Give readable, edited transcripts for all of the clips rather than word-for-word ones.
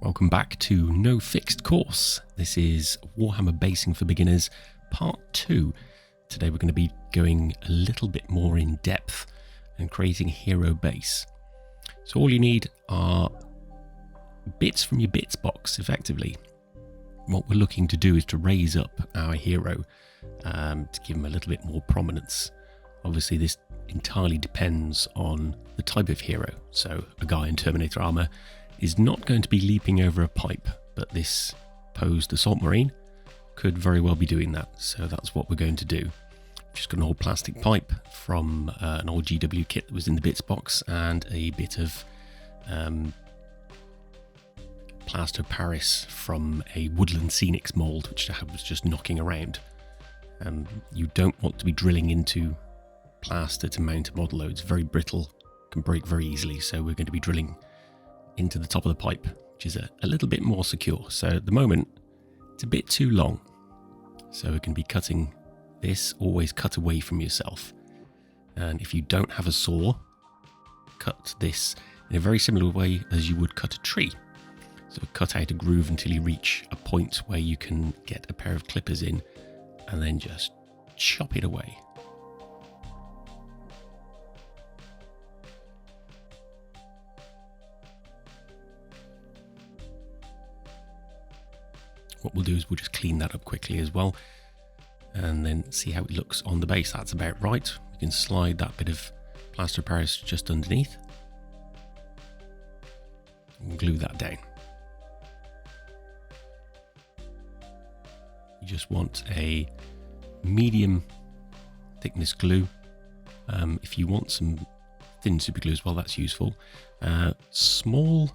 Welcome back to No Fixed Course. This is Warhammer Basing for Beginners Part 2. Today we're going to be going a little bit more in depth and creating a hero base. So all you need are bits from your bits box, effectively. What we're looking to do is to raise up our hero to give him a little bit more prominence. Obviously this entirely depends on the type of hero. So a guy in Terminator armor is not going to be leaping over a pipe, but this posed assault marine could very well be doing that. So that's what we're going to do. Just got an old plastic pipe from an old GW kit that was in the bits box and a bit of plaster of Paris from a woodland Scenic mould, which I was just knocking around. You don't want to be drilling into plaster to mount a model, though. It's very brittle, can break very easily, so we're going to be drilling into the top of the pipe, which is a little bit more secure. So at the moment it's a bit too long, so we can be cutting this. Always cut away from yourself, and if you don't have a saw, cut this in a very similar way as you would cut a tree. So cut out a groove until you reach a point where you can get a pair of clippers in and then just chop it away. What we'll do is we'll just clean that up quickly as well and then see how it looks on the base. That's about right. We can slide that bit of plaster of Paris just underneath and glue that down. You just want a medium thickness glue. If you want some thin super glue as well, that's useful. Small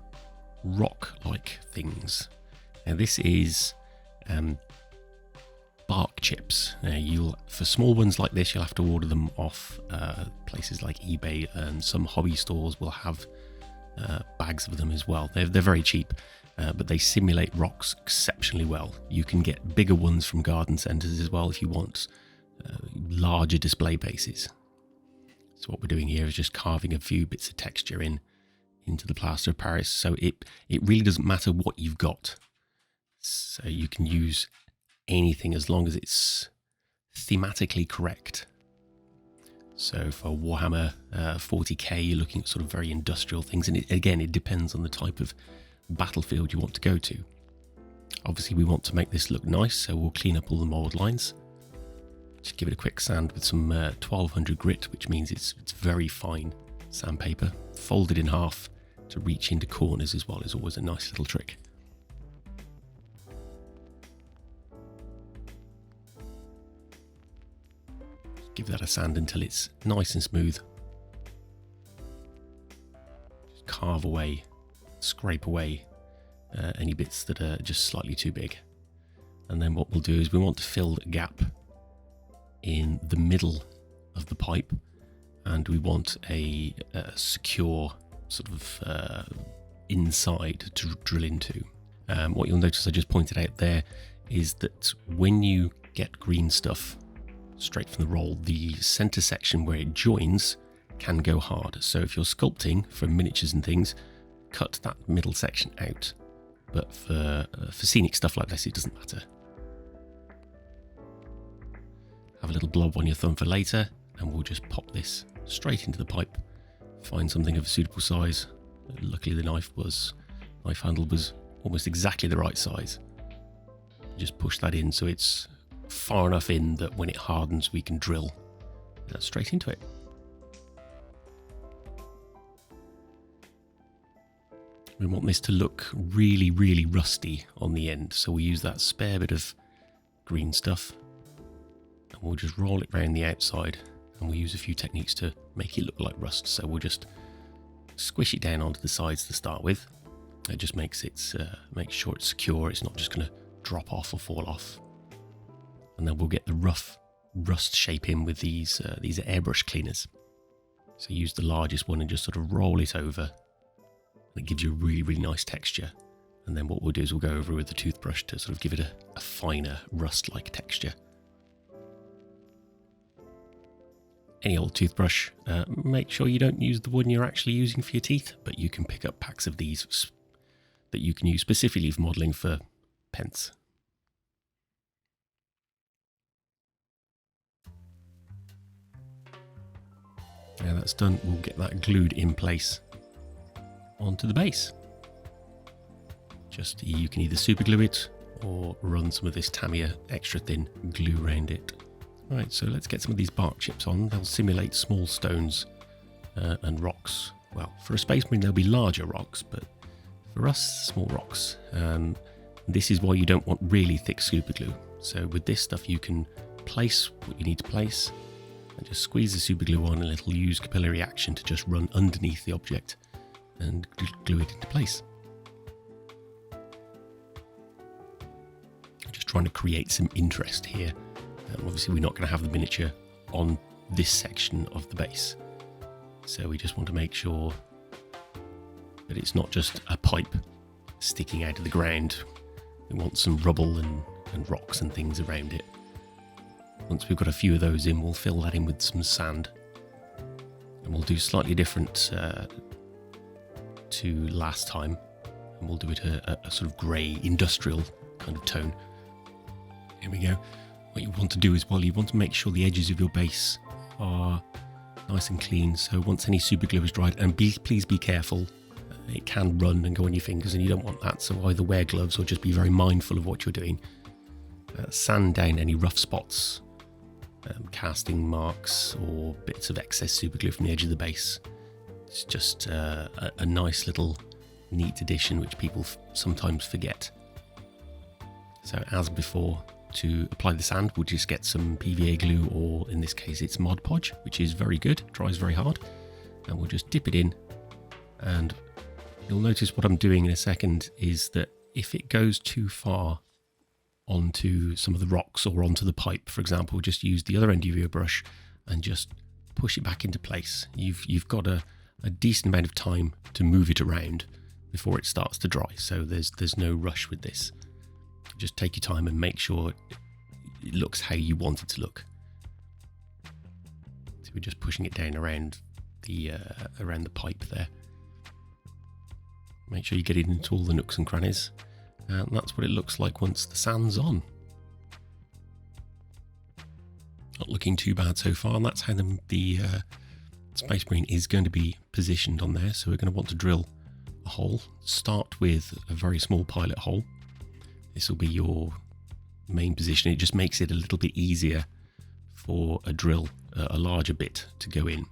rock-like things. Now this is bark chips. For small ones like this, you'll have to order them off places like eBay, and some hobby stores will have bags of them as well. They're very cheap, but they simulate rocks exceptionally well. You can get bigger ones from garden centres as well if you want larger display bases. So what we're doing here is just carving a few bits of texture into the plaster of Paris. So it really doesn't matter what you've got. So you can use anything as long as it's thematically correct. So for Warhammer 40k, you're looking at sort of very industrial things. And it depends on the type of battlefield you want to go to. Obviously, we want to make this look nice, so we'll clean up all the mold lines. Just give it a quick sand with some 1200 grit, which means it's very fine sandpaper. Folded in half to reach into corners as well is always a nice little trick. Give that a sand until it's nice and smooth. Just carve away, scrape away any bits that are just slightly too big. And then what we'll do is we want to fill the gap in the middle of the pipe, and we want a secure sort of inside to drill into. What you'll notice I just pointed out there is that when you get green stuff straight from the roll, the center section where it joins can go hard. So if you're sculpting for miniatures and things, cut that middle section out. But for scenic stuff like this, it doesn't matter. Have a little blob on your thumb for later, and we'll just pop this straight into the pipe. Find something of a suitable size. Luckily the knife handle was almost exactly the right size. Just push that in so it's far enough in that when it hardens we can drill straight into it. We want this to look really, really rusty on the end, so we use that spare bit of green stuff and we'll just roll it around the outside, and we'll use a few techniques to make it look like rust. So we'll just squish it down onto the sides to start with. It just makes sure it's secure, it's not just going to drop off or fall off. And then we'll get the rough rust shape in with these airbrush cleaners. So use the largest one and just sort of roll it over. It gives you a really, really nice texture. And then what we'll do is we'll go over with the toothbrush to sort of give it a finer rust-like texture. Any old toothbrush, make sure you don't use the one you're actually using for your teeth, but you can pick up packs of these that you can use specifically for modelling for pence. Now that's done, we'll get that glued in place onto the base. Just, you can either super glue it or run some of this Tamiya extra thin glue around it. Right, so let's get some of these bark chips on. They'll simulate small stones and rocks. Well, for a Space Marine there'll be larger rocks, but for us, small rocks. This is why you don't want really thick super glue. So with this stuff you can place what you need to place and just squeeze the super glue on, and it'll use capillary action to just run underneath the object and glue it into place. Just trying to create some interest here. Obviously we're not going to have the miniature on this section of the base, so we just want to make sure that it's not just a pipe sticking out of the ground. We want some rubble and rocks and things around it. Once we've got a few of those in, we'll fill that in with some sand, and we'll do slightly different to last time, and we'll do it a sort of grey industrial kind of tone. Here we go. What you want to do is, well, you want to make sure the edges of your base are nice and clean. So once any super glue is dried, and please be careful, it can run and go on your fingers and you don't want that. So either wear gloves or just be very mindful of what you're doing. Sand down any rough spots, casting marks or bits of excess super glue from the edge of the base. It's just a nice little neat addition which people sometimes forget. So as before, to apply the sand, we'll just get some PVA glue, or in this case it's Mod Podge, which is very good, dries very hard, and we'll just dip it in. And you'll notice what I'm doing in a second is that if it goes too far onto some of the rocks or onto the pipe, for example, just use the other end of your brush and just push it back into place. You've got a decent amount of time to move it around before it starts to dry, so there's no rush with this. Just take your time and make sure it looks how you want it to look. So we're just pushing it down around the pipe there. Make sure you get it into all the nooks and crannies, and that's what it looks like once the sand's on. Not looking too bad so far, and that's how the Space Marine is going to be positioned on there. So we're going to want to drill a hole. Start with a very small pilot hole. This will be your main position. It just makes it a little bit easier for a drill, a larger bit, to go in.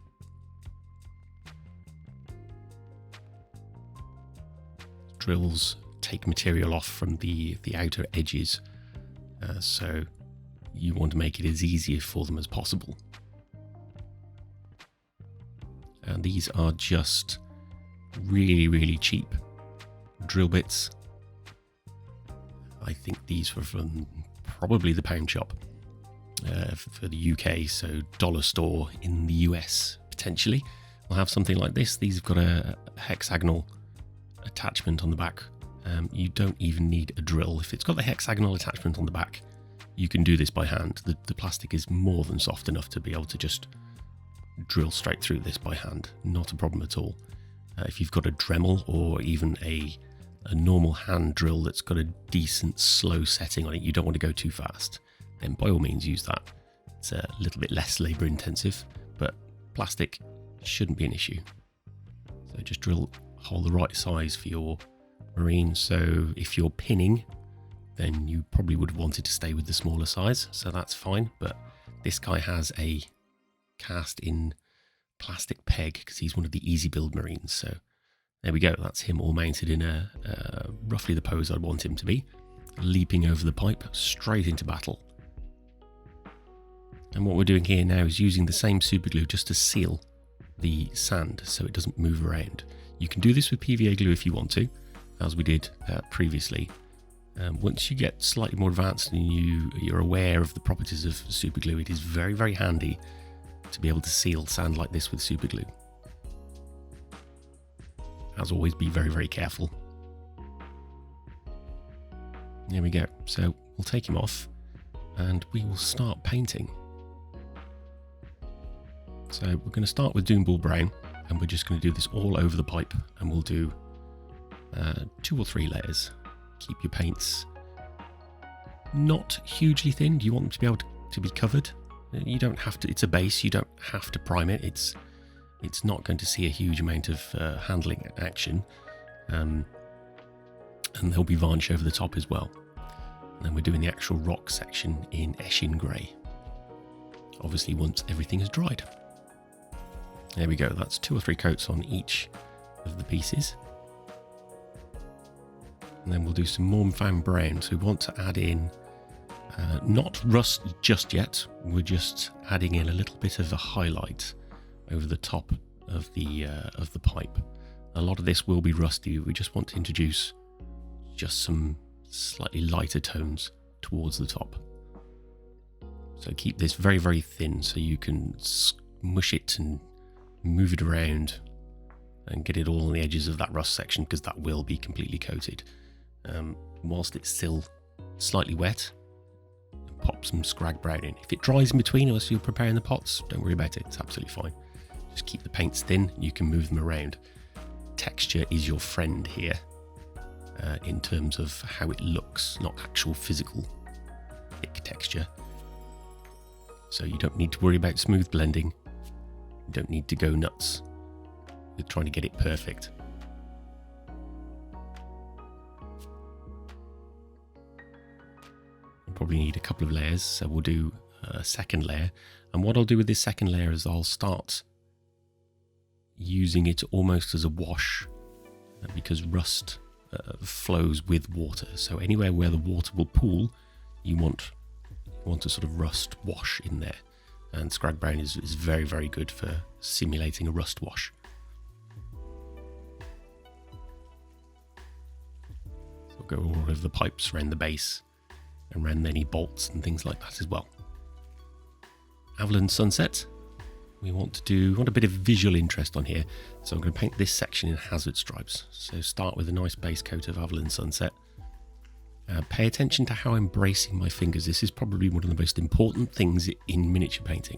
Drills take material off from the outer edges, so you want to make it as easy for them as possible. And these are just really cheap drill bits. I think these were from probably the pound shop for the UK, so dollar store in the US potentially. We'll have something like this. These have got a hexagonal attachment on the back. You don't even need a drill. If it's got the hexagonal attachment on the back, you can do this by hand. The plastic is more than soft enough to be able to just drill straight through this by hand. Not a problem at all. If you've got a Dremel or even a normal hand drill that's got a decent slow setting on it, you don't want to go too fast, then by all means use that. It's a little bit less labour intensive, but plastic shouldn't be an issue. So just drill a hole the right size for your Marine. So if you're pinning, then you probably would want it to stay with the smaller size, so that's fine. But this guy has a cast in plastic peg because he's one of the easy build Marines. So there we go, that's him all mounted in roughly the pose I'd want him to be, leaping over the pipe straight into battle. And what we're doing here now is using the same super glue just to seal the sand so it doesn't move around. You can do this with PVA glue if you want to, as we did previously. Once you get slightly more advanced and you're aware of the properties of super glue, it is very handy to be able to seal sand like this with super glue. As always, be very careful. There we go. So we'll take him off and we will start painting. So we're going to start with Doomball Brown, and we're just going to do this all over the pipe, and we'll do 2 or 3 layers. Keep your paints not hugely thin. You want them to be able to be covered. You don't have to, it's a base, you don't have to prime it. It's not going to see a huge amount of handling action. And there'll be varnish over the top as well. And then we're doing the actual rock section in Eshin Grey. Obviously once everything is dried. There we go, that's 2 or 3 coats on each of the pieces. And then we'll do some Mormfam brown. So we want to add in, not rust just yet, we're just adding in a little bit of a highlight over the top of the pipe. A lot of this will be rusty, we just want to introduce just some slightly lighter tones towards the top. So keep this very, very thin so you can smush it and move it around and get it all on the edges of that rust section, because that will be completely coated. Whilst it's still slightly wet, pop some scrag brown in. If it dries in between as you're preparing the pots, don't worry about it, it's absolutely fine. Just keep the paints thin, you can move them around. Texture is your friend here, in terms of how it looks, not actual physical thick texture. So you don't need to worry about smooth blending. You don't need to go nuts with trying to get it perfect. You'll probably need a couple of layers, so we'll do a second layer. And what I'll do with this second layer is I'll start using it almost as a wash, because rust flows with water. So anywhere where the water will pool, you want a sort of rust wash in there. And Scrag Brown is very, very good for simulating a rust wash. So we'll go all over the pipes around the base and around any bolts and things like that as well. Avalon Sunset. We want a bit of visual interest on here, so I'm going to paint this section in hazard stripes. So start with a nice base coat of Avalon Sunset. Pay attention to how I'm bracing my fingers. This is probably one of the most important things in miniature painting,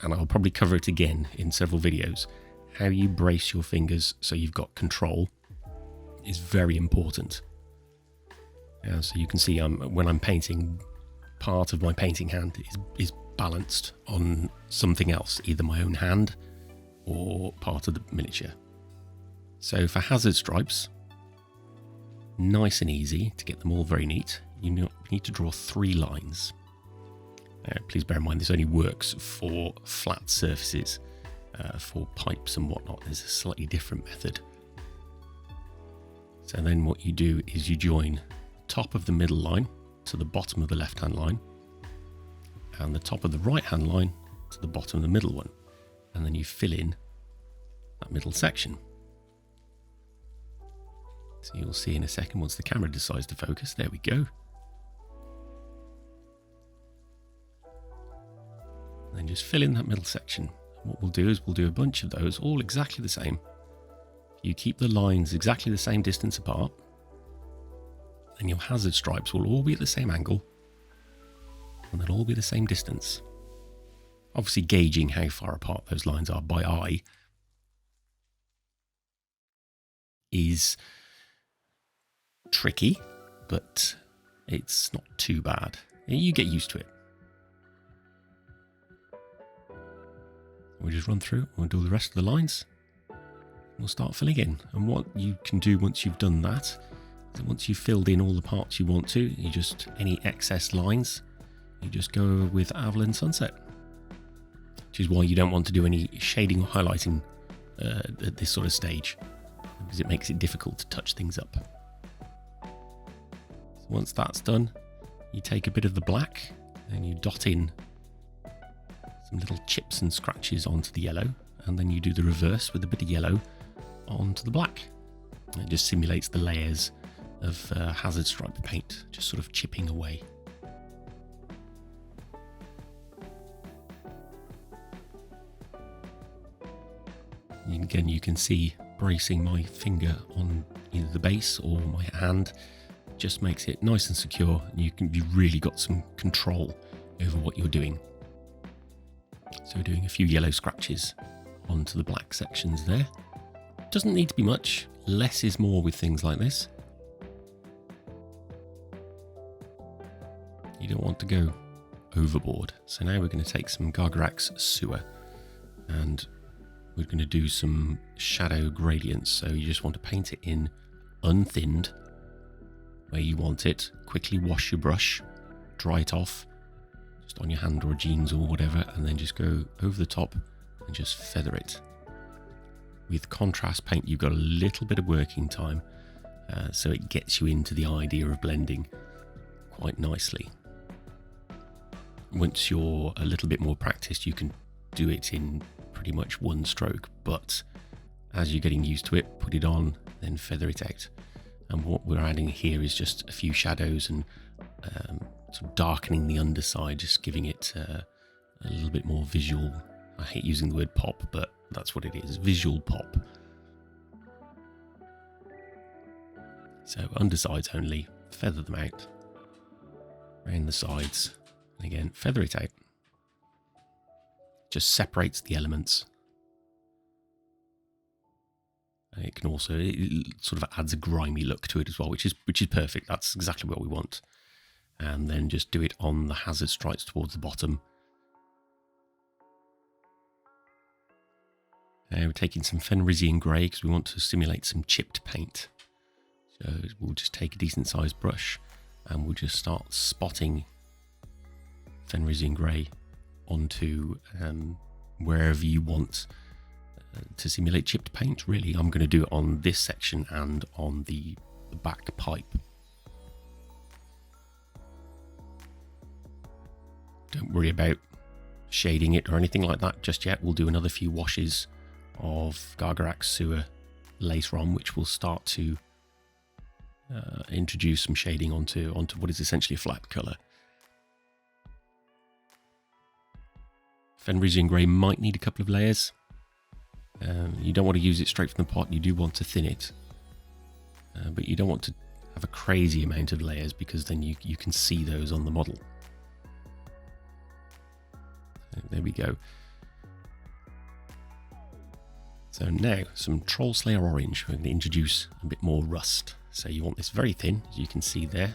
and I'll probably cover it again in several videos. How you brace your fingers so you've got control is very important. So you can see when I'm painting, part of my painting hand is balanced on something else, either my own hand or part of the miniature. So for hazard stripes, nice and easy to get them all very neat, you need to draw 3 lines. Please bear in mind this only works for flat surfaces. For pipes and whatnot, there's a slightly different method. So then what you do is you join the top of the middle line to the bottom of the left hand line, and the top of the right hand line to the bottom of the middle one, and then you fill in that middle section. So you'll see in a second once the camera decides to focus. There we go. And then just fill in that middle section. What we'll do is we'll do a bunch of those, all exactly the same. You keep the lines exactly the same distance apart, and your hazard stripes will all be at the same angle, and they'll all be the same distance. Obviously gauging how far apart those lines are by eye is tricky, but it's not too bad. You get used to it. We'll just run through, we'll do the rest of the lines. We'll start filling in. And what you can do once you've done that, is that once you've filled in all the parts you want to, you just, any excess lines, you just go with Avalon Sunset. Which is why you don't want to do any shading or highlighting at this sort of stage, because it makes it difficult to touch things up. So once that's done, you take a bit of the black and you dot in some little chips and scratches onto the yellow, and then you do the reverse with a bit of yellow onto the black. It just simulates the layers of hazard stripe paint, just sort of chipping away. Again, you can see bracing my finger on either the base or my hand just makes it nice and secure, and you've really got some control over what you're doing. So doing a few yellow scratches onto the black sections there. Doesn't need to be much. less is more with things like this. You don't want to go overboard. So now we're going to take some Gargarax Sewer and we're going to do some shadow gradients. So you just want to paint it in unthinned where you want it. Quickly wash your brush, dry it off just on your hand or jeans or whatever, and then just go over the top and just feather it. With contrast paint you've got a little bit of working time, so it gets you into the idea of blending quite nicely. Once you're a little bit more practiced, you can do it in pretty much one stroke, but as you're getting used to it, put it on, then feather it out. And what we're adding here is just a few shadows and sort of darkening the underside, just giving it a little bit more visual. I hate using the word pop, but that's what it is, visual pop. So undersides only, feather them out, around the sides, and again, feather it out. Just separates the elements. And it can also, it sort of adds a grimy look to it as well, which is perfect. That's exactly what we want. And then just do it on the hazard stripes towards the bottom. Now we're taking some Fenrisian Grey because we want to simulate some chipped paint. So we'll just take a decent sized brush and we'll just start spotting Fenrisian Grey onto wherever you want to simulate chipped paint. Really, I'm going to do it on this section and on the back pipe. Don't worry about shading it or anything like that just yet. We'll do another few washes of Gargarax Sewer later on, which will start to introduce some shading onto what is essentially a flat colour. Fenrisian Grey might need a couple of layers. You don't want to use it straight from the pot, you do want to thin it. But you don't want to have a crazy amount of layers because then you can see those on the model. So there we go. So now some Troll Slayer Orange. We're going to introduce a bit more rust. So you want this very thin, as you can see there.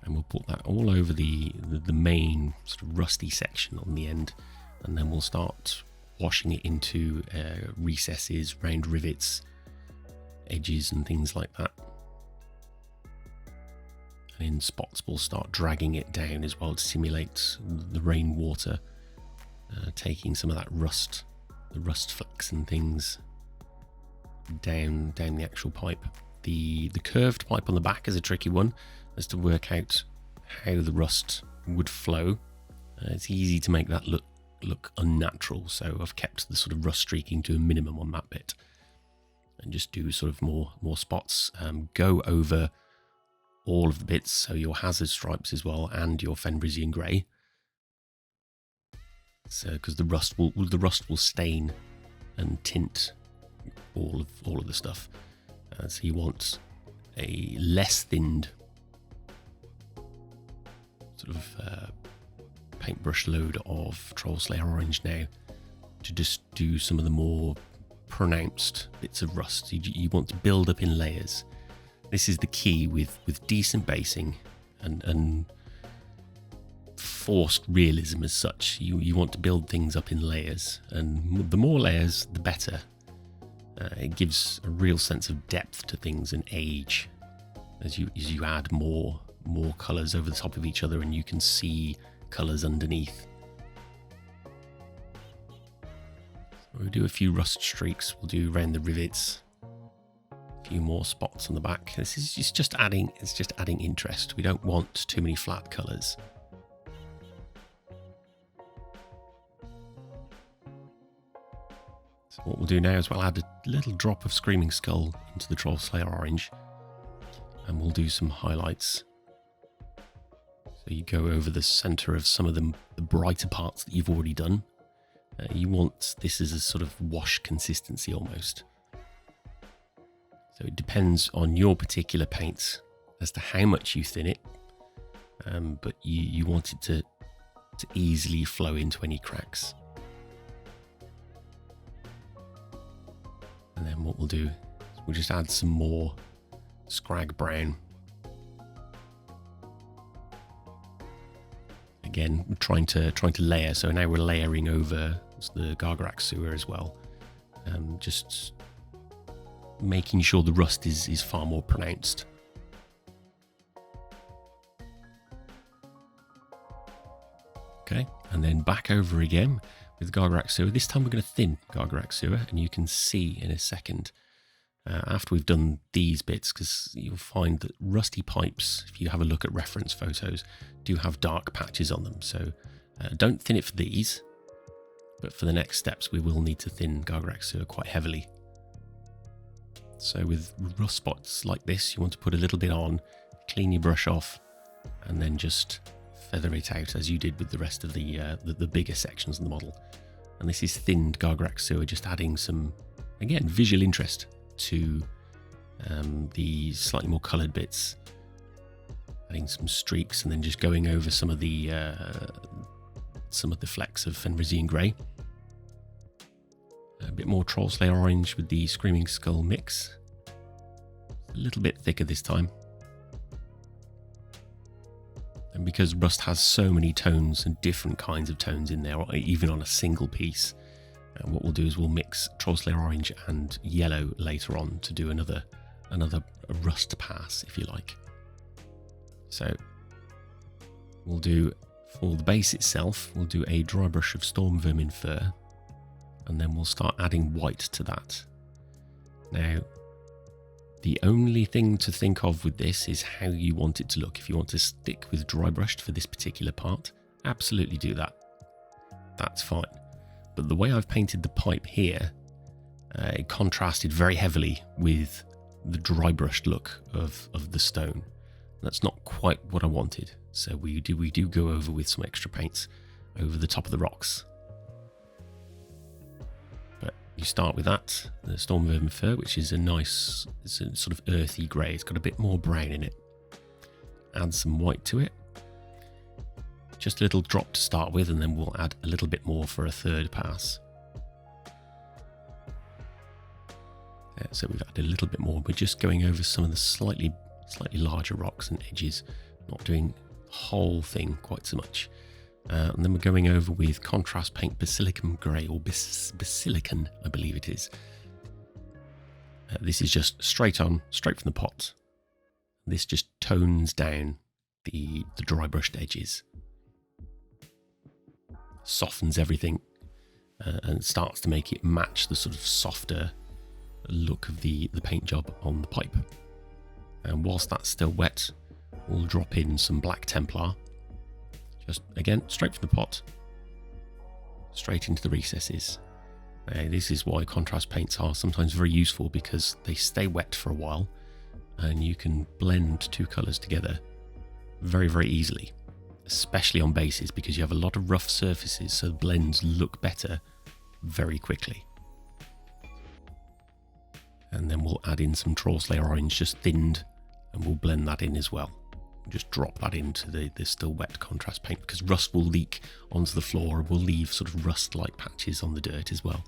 And we'll put that all over the main sort of rusty section on the end. And then we'll start washing it into recesses, round rivets, edges and things like that. And in spots we'll start dragging it down as well to simulate the rainwater, taking some of that rust, the rust flecks and things down the actual pipe. The curved pipe on the back is a tricky one as to work out how the rust would flow. It's easy to make that look unnatural, so I've kept the sort of rust streaking to a minimum on that bit and just do sort of more spots. Go over all of the bits, so your hazard stripes as well and your Fenrisian Grey, so because the rust will stain and tint all of the stuff. So you want a less thinned sort of paintbrush load of Troll Slayer Orange now to just do some of the more pronounced bits of rust. You want to build up in layers. This is the key with decent basing and forced realism as such. You want to build things up in layers, and the more layers the better. It gives a real sense of depth to things and age as you add more colours over the top of each other and you can see colours underneath. So we'll do a few rust streaks, we'll do around the rivets, a few more spots on the back. This is just adding interest. We don't want too many flat colours. So what we'll do now is we'll add a little drop of Screaming Skull into the Troll Slayer Orange, and we'll do some highlights. So you go over the centre of some of the brighter parts that you've already done. You want this as a sort of wash consistency almost. So it depends on your particular paints as to how much you thin it, but you want it to easily flow into any cracks. And then what we'll do is we'll just add some more scrag brown. Again, we're trying to layer. So now we're layering over the Gargarak sewer as well. Just making sure the rust is far more pronounced. Okay, and then back over again with Gargarak sewer. This time we're going to thin Gargarak sewer, and you can see in a second after we've done these bits, because you'll find that rusty pipes, if you have a look at reference photos, do have dark patches on them. So don't thin it for these, but for the next steps we will need to thin Gargarak sewer quite heavily. So with rust spots like this, you want to put a little bit on, clean your brush off, and then just feather it out as you did with the rest of the bigger sections of the model. And this is thinned Gargarak sewer, just adding some, again, visual interest to the slightly more coloured bits, adding some streaks, and then just going over some of the flecks of Fenrisian grey. A bit more Troll Slayer orange with the Screaming Skull mix. A little bit thicker this time. And because rust has so many tones and different kinds of tones in there, or even on a single piece, what we'll do is we'll mix Troll Slayer orange and yellow later on to do another rust pass, if you like. So we'll do, for the base itself, we'll do a dry brush of Storm Vermin Fur, and then we'll start adding white to that. Now, the only thing to think of with this is how you want it to look. If you want to stick with dry brushed for this particular part, absolutely do that. That's fine. But the way I've painted the pipe here, it contrasted very heavily with the dry brushed look of the stone. That's not quite what I wanted. So we do go over with some extra paints over the top of the rocks. But you start with that, the Storm Vermin Fur, which is it's a sort of earthy grey. It's got a bit more brown in it. Add some white to it. Just a little drop to start with, and then we'll add a little bit more for a third pass. So we've added a little bit more. We're just going over some of the slightly larger rocks and edges, not doing the whole thing quite so much. And then we're going over with contrast paint Basilicum Grey, or Basilican, I believe it is. This is just straight on, straight from the pot. This just tones down the dry brushed edges, softens everything, and starts to make it match the sort of softer look of the paint job on the pipe. And whilst that's still wet, we'll drop in some Black Templar. Just, again, straight from the pot, straight into the recesses. This is why contrast paints are sometimes very useful, because they stay wet for a while, and you can blend two colours together very, very easily, especially on bases, because you have a lot of rough surfaces, so the blends look better very quickly. And then we'll add in some Troll Slayer orange, just thinned, and we'll blend that in as well. Just drop that into the still wet contrast paint, because rust will leak onto the floor and will leave sort of rust-like patches on the dirt as well.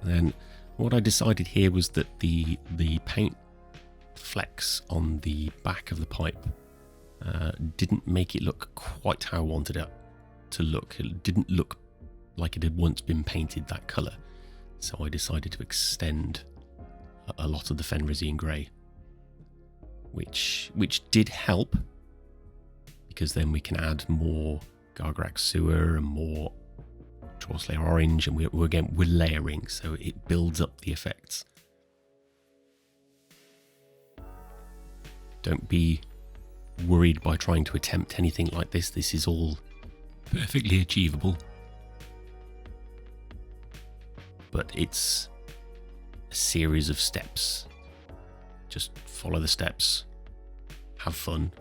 And then what I decided here was that the paint flecks on the back of the pipe didn't make it look quite how I wanted it to look. It didn't look like it had once been painted that colour. So I decided to extend a lot of the Fenrisian grey, which did help, because then we can add more Gargarak sewer and more Troll Slayer orange, and we're layering, so it builds up the effects. Don't be worried by trying to attempt anything like this. This is all perfectly achievable, but it's a series of steps. Just follow the steps, have fun,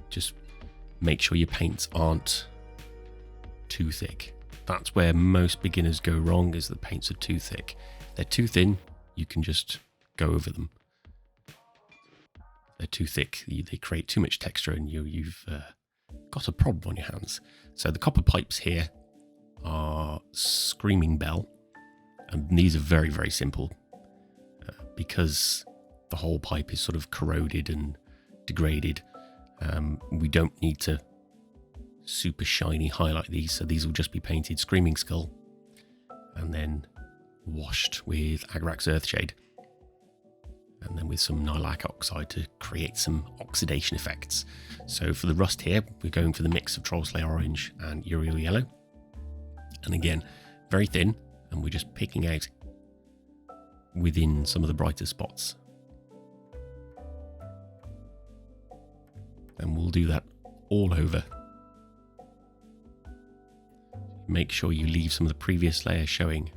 just make sure your paints aren't too thick. That's where most beginners go wrong, is the paints are too thick. If they're too thin, you can just go over them. If they're too thick, they create too much texture, and you've got a problem on your hands. So the copper pipes here, our screaming bell. And these are very, very simple because the whole pipe is sort of corroded and degraded. We don't need to super shiny highlight these, so these will just be painted Screaming Skull and then washed with Agrax Earthshade, and then with some Lilac Oxide to create some oxidation effects. So for the rust here, we're going for the mix of Trollslayer Orange and Uriel Yellow. And again, very thin, and we're just picking out within some of the brighter spots. And we'll do that all over. Make sure you leave some of the previous layer showing,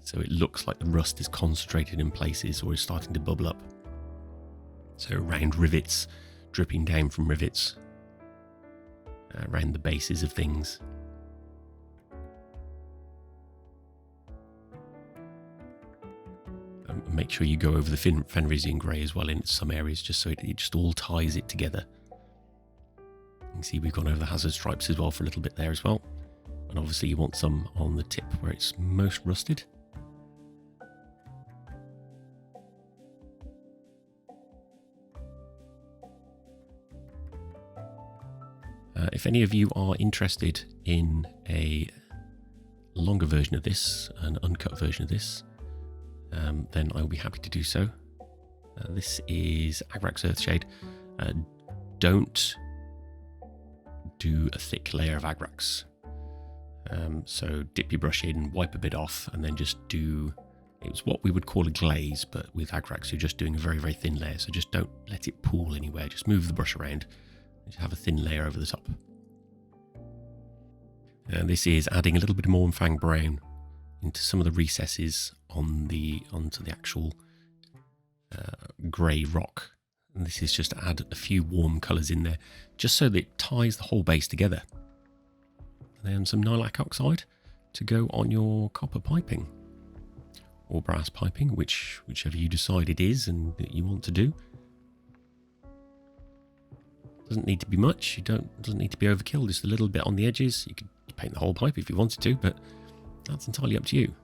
so it looks like the rust is concentrated in places or is starting to bubble up. So around rivets, dripping down from rivets, around the bases of things. Make sure you go over the Fenrisian Grey as well in some areas, just so it just all ties it together. You can see we've gone over the hazard stripes as well for a little bit there as well. And obviously you want some on the tip where it's most rusted. If any of you are interested in a longer version of this, an uncut version of this, then I'll be happy to do so. This is Agrax Earthshade. Don't do a thick layer of Agrax. So dip your brush in, wipe a bit off, and then just do, it's what we would call a glaze, but with Agrax you're just doing a very, very thin layer, so just don't let it pool anywhere, just move the brush around and just have a thin layer over the top. And this is adding a little bit more Fang Brown into some of the recesses onto the actual grey rock. And this is just to add a few warm colours in there, just so that it ties the whole base together. And then some Lilac Oxide to go on your copper piping or brass piping, whichever you decide it is and that you want to do. Doesn't need to be much. Doesn't need to be overkill. Just a little bit on the edges. You could paint the whole pipe if you wanted to, but that's entirely up to you.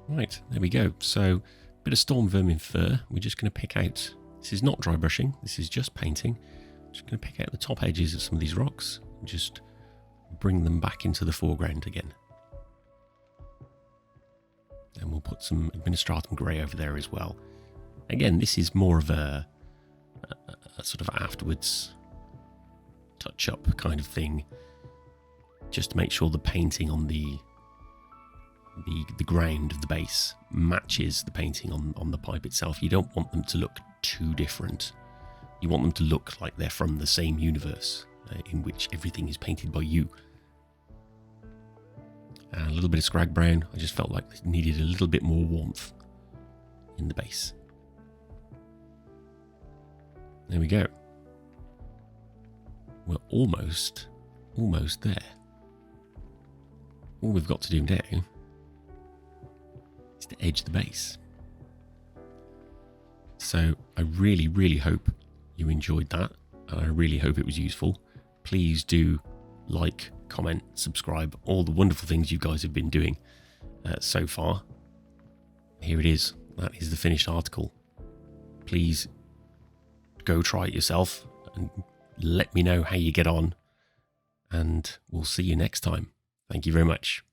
Right, there we go. So, a bit of Storm Vermin Fur. We're just going to pick out, this is not dry brushing, this is just painting. Just going to pick out the top edges of some of these rocks and just bring them back into the foreground again. And we'll put some Administratum Grey over there as well. Again, this is more of a sort of afterwards touch-up kind of thing, just to make sure the painting on the ground of the base matches the painting on the pipe itself. You don't want them to look too different. You want them to look like they're from the same universe in which everything is painted by you. And a little bit of Scrag Brown. I just felt like it needed a little bit more warmth in the base. There we go. We're almost there. All we've got to do now is to edge the base. So I really, really hope you enjoyed that, and I really hope it was useful. Please do like, comment, subscribe, all the wonderful things you guys have been doing so far. Here it is. That is the finished article. Please go try it yourself and let me know how you get on, and we'll see you next time. Thank you very much.